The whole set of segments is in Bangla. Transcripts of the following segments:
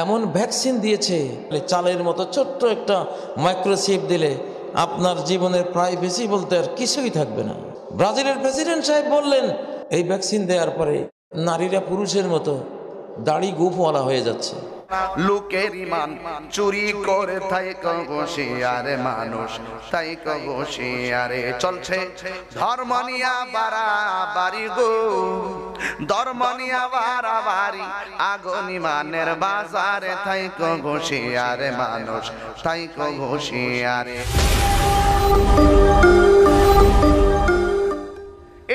এমন ভ্যাকসিন দিয়েছে, চালের মতো ছোট্ট একটা মাইক্রোচিপ দিলে আপনার জীবনের প্রাইভেসি বলতে আর কিছুই থাকবে না। ব্রাজিলের প্রেসিডেন্ট সাহেব বললেন এই ভ্যাকসিন দেওয়ার পরে নারীরা পুরুষের মতো দাড়ি গোঁফওয়ালা হয়ে যাচ্ছে। লোকের ইমান চুরি করে তাই হুঁশিয়ারে মানুষ, তাই হুঁশিয়ারে চলছে ধর্ম নিয়া বাড়াবাড়ি গো, ধর্ম নিয়া বাড়াবাড়ি আগুন ইমানের বাজারে, তাই হুঁশিয়ারে মানুষ, তাই হুঁশিয়ারে।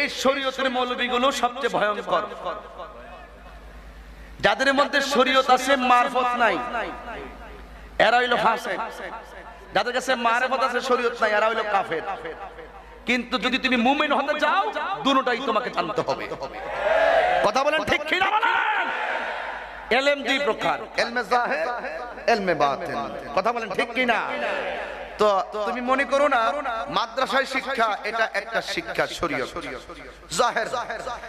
এই শরীয়তের মৌলবীগুলো সবচেয়ে ভয়ঙ্কর। যাদের মধ্যে শরীয়ত আছে মারফত নাই, এরা হইল ফাসিক। যাদের কাছে মারফত আছে শরীয়ত নাই, এরা হইল কাফের। কিন্তু যদি তুমি মুমিন হতে যাও, দুটোটাই তোমাকে জানতে হবে। কথা বলেন ঠিক কি না বলেন? ইলম দুই প্রকার, ইলমে জাহির, ইলমে বাতিন। কথা বলেন ঠিক কি না? তো তুমি মনে করো না মাদ্রাসায় শিক্ষা এটা একটা শিক্ষা শরীয়ত জাহির,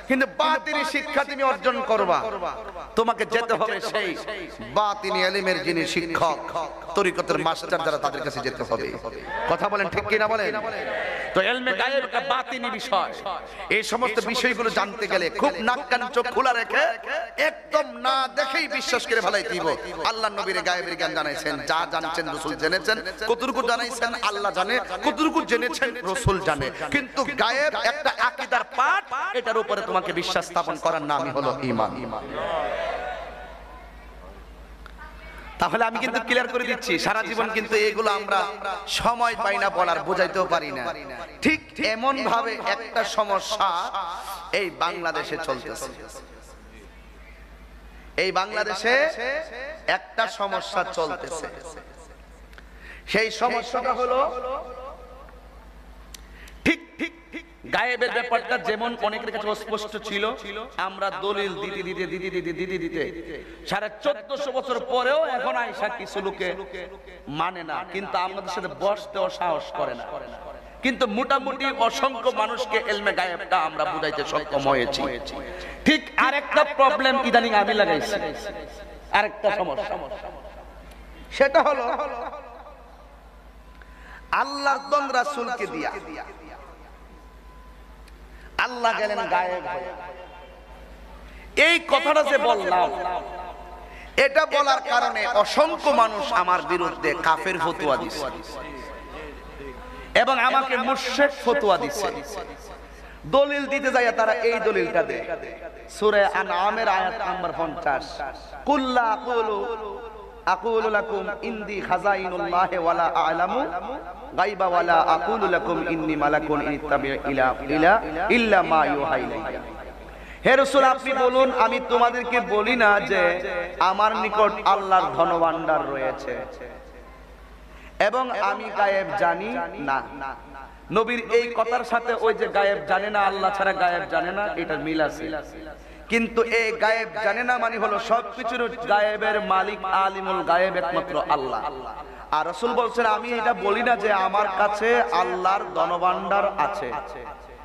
কিন্তু বাতিনি শিক্ষা তুমি অর্জন করবা, তোমাকে যেতে হবে সেই বাতিনি ইলমের যিনি শিক্ষক, তরিকতের মাস্টার যারা, তাদের কাছে যেতে হবে। কথা বলেন ঠিক কি না বলেন? তো ইলমে গায়েব একটা বাতিনি বিষয়। এই সমস্ত বিষয়গুলো জানতে গেলে খুব নাক কান চোখ খোলা রেখে একদম না দেখেই বিশ্বাস করে ফেলাই দিব। আল্লাহর নবীর গায়েবের জ্ঞান জানাইছেন, যা জানছেন রাসূল জেনেছেন, কতটুকু জানাইছেন আল্লাহ জানে, কতটুকু জেনেছেন রাসূল জানে। কিন্তু গায়েব একটা আকীদার পাঠ, এটার উপরে তোমাকে বিশ্বাস স্থাপন করার নামই হলো ঈমান। তাহলে আমি কিন্তু ক্লিয়ার করে দিচ্ছি, সারা জীবন কিন্তু এগুলো আমরা সময় পাই না বলার, বোঝাইতেও পারি না। ঠিক এমন ভাবে একটা সমস্যা এই বাংলাদেশে চলতেছে। এই বাংলাদেশে একটা সমস্যা চলতেছে, সেই সমস্যাটা হলো ঠিক ঠিক গায়েবের ব্যাপারটা যেমন অনেকের কাছে অস্পষ্ট ছিল, আমরা দলিল দিতে সাড়ে 1400 বছর পরেও এখন আইসা কিছু লোকে মানে না, কিন্তু আমাদের সাথে বসতেও সাহস করে না। কিন্তু মোটামুটি অসংখ্য মানুষকে ইলমে গায়েবটা আমরা বুঝাইতে সক্ষম হয়েছি। ঠিক আরেকটা প্রবলেম ইদানিং আমি লাগাইছি, আরেকটা সমস্যা, সেটা হলো আল্লাহর দন রাসূলকে দিয়া আল্লাহ গেলেন গায়েব হয়ে। এই কথাটা যে বললাম, এটা বলার কারণে অসংখ্য মানুষ আমার বিরুদ্ধে কাফের ফতোয়া দিছে এবং আমাকে মুশরিক ফতোয়া দিছে। দলিল দিতে যায় তারা এই দলিলটা দেয়, সূরা আনআমের আয়াত নাম্বার 50, কুল্লা আকুলু লাকুম ইনদি খাজাইনুল্লাহি ওয়ালা আ'লামু গায়বা ওয়ালা আকুলু লাকুম ইন্নী মালাকুন ইত্তাবিউ ইল্লা মা ইউহা ইলাইয়া। হে রাসূল, আপনি বলুন, আমি তোমাদেরকে বলি না যে আমার নিকট আল্লাহর ধনভাণ্ডার রয়েছে এবং আমি গায়েব জানি না। নবীর এই কথার সাথে ওই যে গায়েব জানে না, আল্লাহ ছাড়া গায়েব জানে না, এটা মিল আছে। কিন্তু এই গায়েব জানে না মানে হলো সবকিছুর গায়েবের মালিক আলিমুল গায়েব একমাত্র আল্লাহ। আর রাসূল বলছেন, আমি এটা বলি না যে আমার কাছে আল্লাহর ধনভাণ্ডার আছে।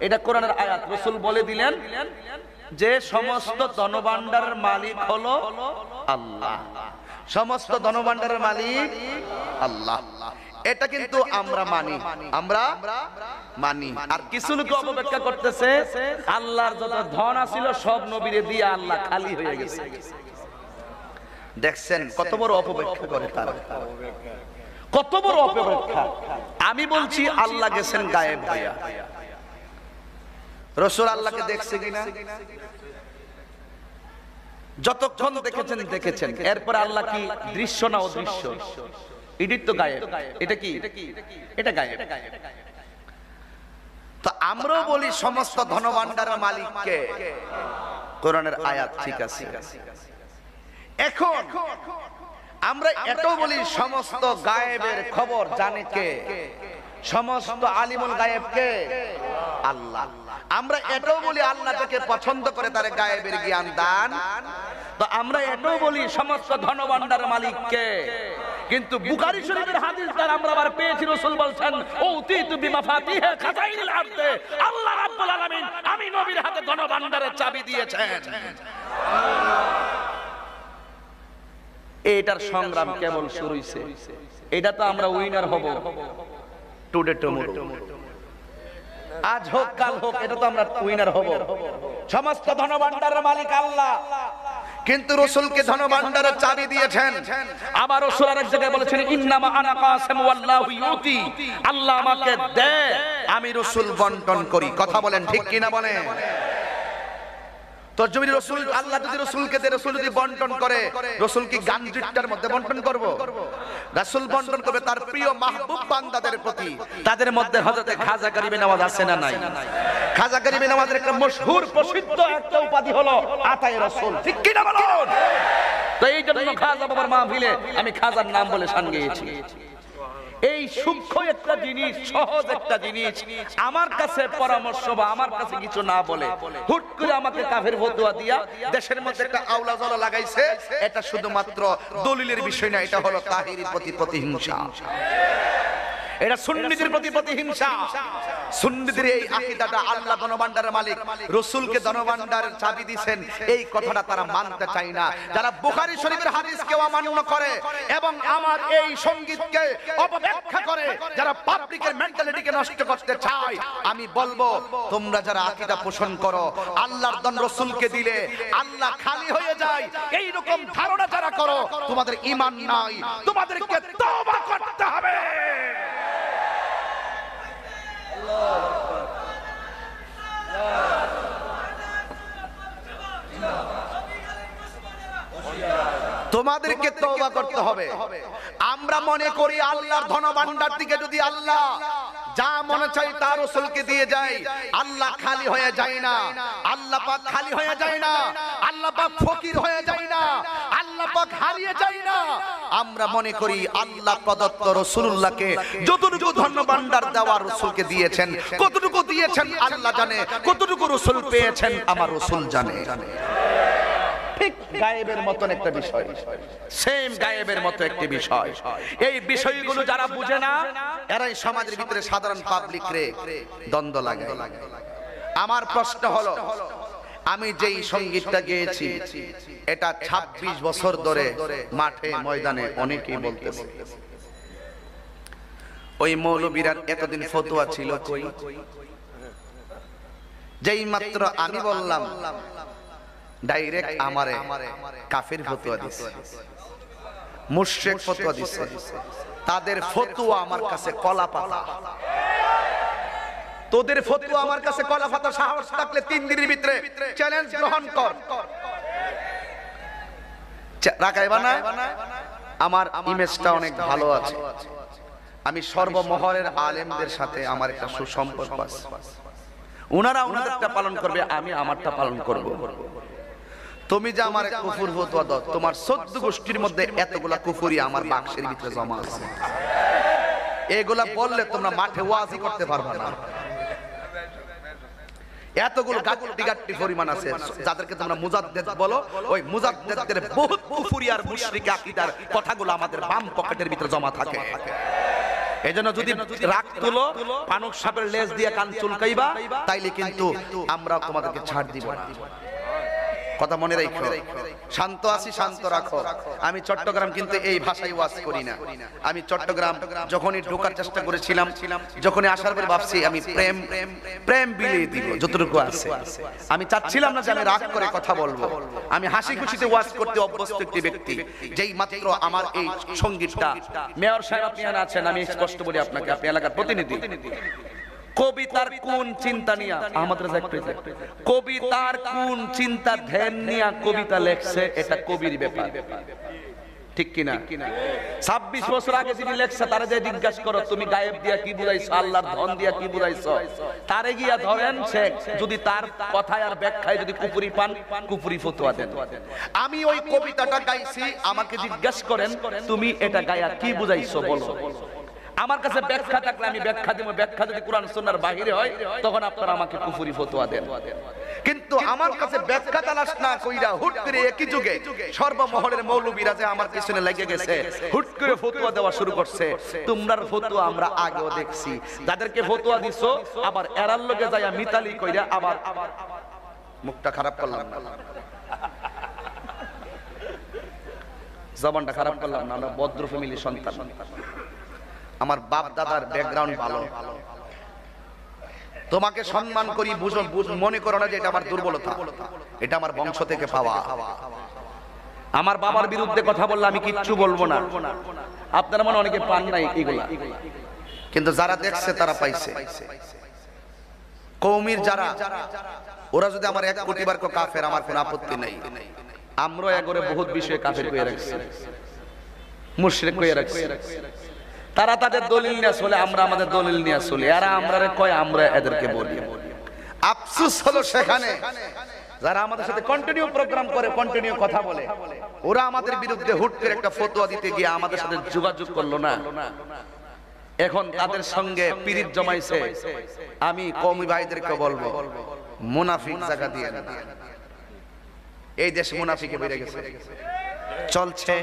এটা কোরআনের আয়াত। রাসূল বলে দিলেন যে সমস্ত ধনভাণ্ডারের মালিক হলো আল্লাহ, সমস্ত ধনভাণ্ডারের মালিক আল্লাহ। এটা কিন্তু আমরা মানি, আমরা মানি। আর কিছু লোক অপব্যাখ্যা করতেছে, আল্লাহর যত ধন আছিল সব নবীরে দিয়ে আল্লাহ খালি হয়ে গেছে। দেখছেন কত বড় অপব্যাখ্যা করে তারা, কত বড় অপব্যাখ্যা। আমি বলছি আল্লাহ গেছেন গায়েব হইয়া। রাসূল আল্লাহকে দেখছে কিনা? যতক্ষণ দেখেছেন। এরপর আল্লাহ কি দৃশ্য না অদৃশ্য? এটাই তো গায়েব। এটা কি? এটা গায়েব। তো আমরাও বলি সমস্ত ধনভাণ্ডারের মালিককে, কোরআনের আয়াত ঠিক আছে। এখন আমরা এটাও বলি সমস্ত গায়েবের খবর জানে কে? সমস্ত আলিমুল গায়েব কে? আল্লাহ। আমরা এটাও বলি আল্লাহ যাকে পছন্দ করে তার গায়েবের জ্ঞান দান। তো আমরা এটাও বলি সমস্ত ধনভাণ্ডারের মালিক কে? কিন্তু বুখারী শরীফের হাদিস দ্বারা আমরা আবার পেয়েছি, রাসূল বলেন, উতিতু বিমাফাতিহি খাজাইনিল আরদে, আল্লাহ রাব্বুল আলামিন আমি নবীর হাতে ধনভাণ্ডারের চাবি দিয়েছেন। এটার সংগ্রাম কেবল শুরু হইছে। এটা তো আমরা উইনার হব টুডে টুমরো, আজ হোক কাল হোক, এটা তো আমরা উইনার হব। সমস্ত ধনভাণ্ডারের মালিক আল্লাহ, কিন্তু রাসূলকে ধনভাণ্ডারের চাবি দিয়েছেন। আবার রাসূল আরেক জায়গায় বলেছেন ইন্নামা আনা কাসিম ওয়াল্লাহু ইউতি, আল্লাহ আমাকে দেয়, আমি রাসূল বন্টন করি। কথা বলেন ঠিক কি না বলেন? তো যদি রাসূল, আল্লাহ যদি রাসূলকে দেয়, রাসূল যদি বন্টন করে, রাসূল কি গাঞ্জিটার মধ্যে বন্টন করব? রাসূল বন্টন করবে তার প্রিয় মাহবুব বান্দাদের প্রতি। তাদের মধ্যে হযরতে খাজা গরিবে নওয়াজ আছে না নাই? খাজা গরিবে নওয়াজের একটা মশহুর প্রসিদ্ধ একটা উপাধি হলো আতায়ে রাসূল, ঠিক কি না বলুন? তো এই জন্য খাজা বাবার মাহফিলে আমি খাজার নাম বলে শান গেয়েছি। এই সূক্ষ্ম একটা জিনিস, সহজ একটা জিনিস আমার কাছে পরামর্শ বা আমার কাছে কিছু না বলে হুট করে আমাকে কাফের ফতোয়া দিয়া দেশের মধ্যে একটা আওলা জলা লাগাইছে। এটা শুধুমাত্র দলিলের বিষয় না, এটা হলো তাহিরির প্রতি প্রতিহিংসা, এটা সুন্নিদের প্রতি প্রতিহিংসা। সুন্নিদের এই আকীদাটা আল্লাহ ধনভাণ্ডারের মালিক, রাসূলকে ধনভাণ্ডারের চাবি দিবেন, এই কথাটা তারা মানতে চায় না। যারা বুখারী শরীফের হাদিসকে অমান্য করে এবং আমার এই সঙ্গীতকে অপব্যাখ্যা করে, যারা পাবলিকের মেন্টালিটিকে নষ্ট করতে চায়, আমি বলবো তোমরা যারা আকীদা পোষণ করো আল্লাহর ধন রাসূলকে দিলে আল্লাহ খালি হয়ে যায়, এই রকম ধারণা যারা করো তোমাদের ঈমান নাই, তোমাদেরকে তওবা করতে হবে। তোমাদেরকে তওবা করতে হবে। আমরা মনে করি আল্লাহর ধনভাণ্ডার থেকে যদি আল্লাহ যা মনে চাই তা রাসূলকে দিয়ে যায়, আল্লাহ খালি হয়ে যায় না, আল্লাহ পাক খালি হয়ে যায় না, আল্লাহ পাক ফকির হয়ে যায় না, আল্লাহ পাক হারিয়ে যায় না। আমরা মনে করি আল্লাহ প্রদত্ত রাসূলুল্লাহকে যতটুকু ধনভাণ্ডার দেওয়ার রাসূলকে দিয়েছেন, কতটুকু দিয়েছেন আল্লাহ জানে, কতটুকু রাসূল পেয়েছেন আমার রাসূল জানে। ঠিক গায়েবের মতন একটা বিষয়, সেম গায়েবের মতো একটি বিষয়। এই বিষয়গুলো যারা বুঝে না এরাই সমাজের ভিতরে সাধারণ পাবলিক রে দ্বন্দ্ব লাগে। আমার প্রশ্ন হলো, আমি যেই সঙ্গীতটা গেয়েছি এটা 26 বছর ধরে মাঠে ময়দানে অনেকেই বলতেছে, ওই মৌলবীরা এতদিন ফতোয়া ছিল কই? যেই মাত্র আমি বললাম ডাইরেক্ট আমারে কাফের ফতোয়া দিছে, মুশরিক ফতোয়া দিছে। তাদের ফতোয়া আমার কাছে কলা পাতা, তোদের ফতোয়া আমার কাছে কলা পাতা। সাহস থাকলে 3 দিনের ভিতরে চ্যালেঞ্জ গ্রহণ কর, রাখাইবা না? আমার ইমেজটা অনেক ভালো আছে, আমি সর্বমহলের আলেমদের সাথে আমার একটা সুসম্পর্ক আছে। ওনারা ওনাদেরটা পালন করবে, আমি আমারটা পালন করব। তুমি যে আমার কুফর ফতোয়া দাও, তোমার 14 গোষ্ঠীর মধ্যে এতগুলা কুফরি আমার বাক্সের ভিতরে জমা আছে। এগুলা বললে তোমরা মাঠে ওয়াজি করতে পারবে না। এতগুলো গাট্টি পরিমাণ আছে যাদেরকে তোমরা মুজাদ্দেদ বলো, ওই মুজাদ্দেদদের বহুত কুফরি আর মুশরিক আকীদার কথাগুলো আমাদের বাম পকেটের ভিতরে জমা থাকে। এজন্য যদি রাগ তুলো, পানক সাপের লেজ দিয়ে কান চুলকাইবা, তাইলে কিন্তু আমরা তোমাদেরকে ছাড় দিব না। কথা মনে রাখো, শান্ত আছি, শান্ত রাখো। আমি চট্টগ্রাম কিন্তু এই ভাষায় ওয়াজ করি না। আমি চট্টগ্রাম যখনই ঢোকার চেষ্টা করেছিলাম, যখনই আসার পরে ভাবছি আমি প্রেম প্রেম বিলিয়ে দিব যতটুকু আছে। আমি চাচ্ছিলাম না যে আমি রাগ করে কথা বলবো। আমি হাসি খুশিতে ওয়াজ করতে অভ্যস্ত একটি ব্যক্তি। যেই মাত্র আমার এই সঙ্গীতটা, মেয়র সাহেব আপনি আছেন, আমি স্পষ্ট বলি আপনাকে, আপনি এলাকার প্রতিনিধি, কবিতার কোন চিন্তা নিয়া আহমদ রাজা কবিতার কোন চিন্তা ধ্যান নিয়া কবিতা লেখছে, এটা কবির ব্যাপার, ঠিক কিনা? 26 বছর আগে যিনি লেখছে তারে যে জিজ্ঞাসা করো তুমি গায়েব দিয়া কি বুঝাইছো, আল্লাহর ধন দিয়া কি বুঝাইছো, তারে গিয়া ধরেন সে যদি তার কথায় আর ব্যাখ্যায় যদি কুফরি পান, কুফরি ফতোয়া দেন। আমি ওই কবিতাটা গাইছি, আমাকে জিজ্ঞাসা করেন তুমি এটা গায়া কি বুঝাইছো বলো। আমার কাছে ব্যাখ্যা থাকলে আমি ব্যাখ্যা দিব, ব্যাখ্যা যদি কোরআন সুন্নাহর বাইরে হয় তখন আপনারা আমাকে কুফরি ফতোয়া দেন। কিন্তু আমার কাছে ব্যাখ্যা তালাশ না কইরা হুট করে একই যুগে সর্বমহলের মৌলবীরা যে আমার পিছনে লেগে গেছে, হুট করে ফতোয়া দেওয়া শুরু করছে। তোমরার ফতোয়া আমরা আগেও দেখছি, যাদেরকে ফতোয়া দিছো আবার এরার লগে যাইয়া মিতালি কইরা আবার মুখটা খারাপ করলাম না। জবানটা খারাপ করলাম না, আমরা ভদ্র ফ্যামিলির সন্তান, আমার বাপ দাদার ব্যাকগ্রাউন্ড ভালো, তোমাকে সম্মান করি, বুঝো মনে করো না যে এটা আমার দুর্বলতা, এটা আমার বংশ থেকে পাওয়া। আমার বাবার বিরুদ্ধে কথা বললে আমি কিচ্ছু বলবো না, আপনারা মনে অনেকে পান নাই এগুলা, কিন্তু যারা দেখছে তারা পাইছে। কওমির যারা, ওরা যদি আমার 1 কোটি বার কাফের, আমার কোনো আপত্তি নাই। আমরা এগরে বহুত বিষয়ে কাফের কইয়া রাখছি, মুশরিক কইয়া রাখছি। তারা তাদের দলিল নিয়ে চলে, আমরা আমাদের দলিল নিয়ে চলি, এরা আমরারে কয়, আমরা এদেরকে বলি। আফসোস হলো সেখানে যারা আমাদের সাথে কন্টিনিউ প্রোগ্রাম করে, কন্টিনিউ কথা বলে, ওরা আমাদের বিরুদ্ধে হুট করে একটা ফতোয়া দিতে গিয়ে আমাদের সাথে যোগাযোগ করলো না। এখন তাদের সঙ্গে পিরিত জমাইছে। আমি কওমি ভাইদেরকে বলবো, মুনাফিক জায়গা দিয়ে না, এই দেশ মুনাফিকে বেড়ে গেছে, চলছে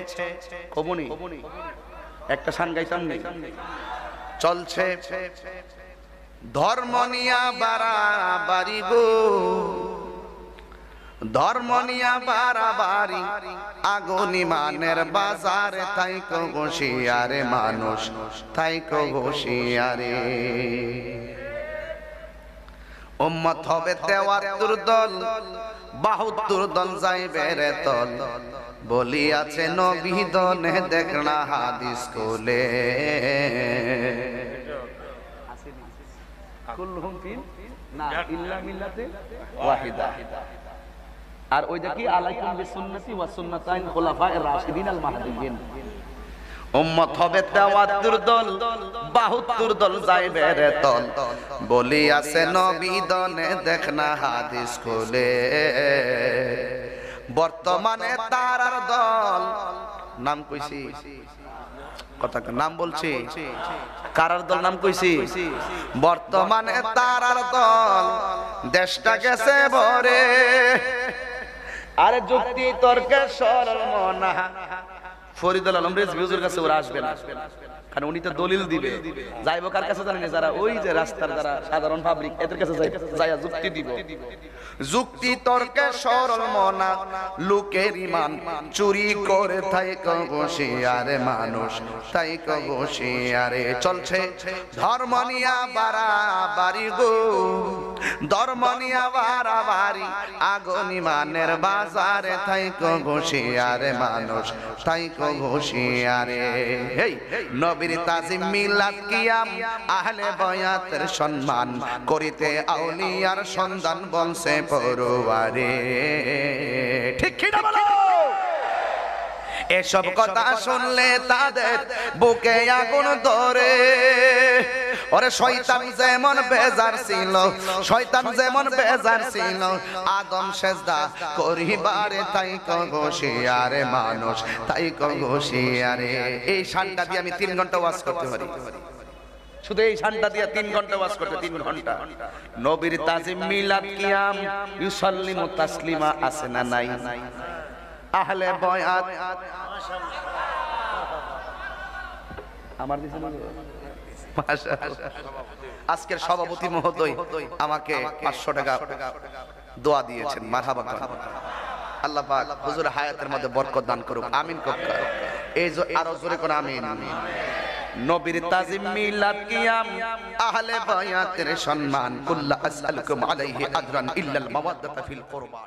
কবনি একটা শান গাইতাম নেই, চলছে ধর্ম নিয়া বাড়াবাড়ি গো, ধর্ম নিয়া বাড়াবাড়ি, আগুন ইমানের বাজারে থাইকো ঘোষিয়ারে মানুষ, থাইকো ঘোষিয়ারে। উম্মত হবে 73 দল, 72 দল যাইবে রে তল, বলিয়াছে নবী দনে দেখনা হাদিস কোলে। কুল্লুহুম ফিন না ইল্লা মিল্লাতে ওয়াহিদা। আর ওইটা কি আলাইকুম বিসুন্নতি ওয়া সুন্নাতাইন খুলাফায়ে রাশিদিন আল মাহদিয়িন। উম্মত হবে 73 দল, 72 দল যাইবে রে তল, বলিয়াছে নবী দনে দেখনা হাদিস কোলে। বর্তমানে তারার দল নাম কইছি, কথা নাম বলছি, কারার দল নাম কইছি, বর্তমানে তারার দল, দেশটা গেছে ভরে। আরে যুক্তি তর্কে সরল মনা, ফরিদুল আলম রেজভী হুজুর কাছে ওরা আসবে না, কারণ উনি তো দলিল দিবে। যাইবো কার কাছে জানেন? যারা ওই যে রাস্তার যারা সাধারণ পাবলিক, এদের কাছে যাইয়া যুক্তি দিব। যুক্তি তর্কে সরল মনা, লোকের ইমান চুরি করে থাইকো ঘোষিয়ারে মানুষ, থাইকো ঘোষিয়ারে। চলছে ধর্ম নিয়া বাড়াবাড়ি গো, ধর্ম নিয়া বাড়াবাড়ি, আগুন ইমানের বাজারে থাইকো ঘোষিয়ারে মানুষ, থাইকো ঘোষিয়ারে। হেই নবীর তাজিম মিলাদ কিয়াম, আহলে বয়াতের সম্মান করিতে আউলিয়ার সন্ধান বংশে পরোয়ারে। ঠিক কি না বলো? এসব কথা শুনলে তাদের বুকে আগুন ধরে। ওরে শয়তান যেমন বেজার ছিল, শয়তান যেমন বেজার ছিল, আদম সেজদা করিবারে থাইকো ঘোষিয়ারে মানুষ, থাইকো ঘোষিয়ারে। এই শানটা দিয়ে আমি 3 ঘন্টা ওয়াজ করতে পারি, শুধু এই শানটা দিয়ে 3 ঘন্টা ওয়াজ করতে 3 ঘন্টা। নবীর তাজিম মিলাদ কিয়াম, ইউসাল্লিমু তাসলিমা আছে না নাই? আহলে বয়াত আমার দিছে না? মাশাআল্লাহ। আজকের সভাপতি মহোদয় আমাকে 500 টাকা দোয়া দিয়েছেন, মারহাবা। আল্লাহ পাক হুজুর হায়াতের মধ্যে বরকত দান করুক, আমিন করুক। এই যে আরো জোরে করে আমিন। নবীর তাজিম মিলাদ কিয়াম, আহলে বায়াতের সম্মান, কুল্লা আসআলুকুম আলাইহি আজরান ইল্লাল মাওয়াদ্দাতা ফিল কুরবা।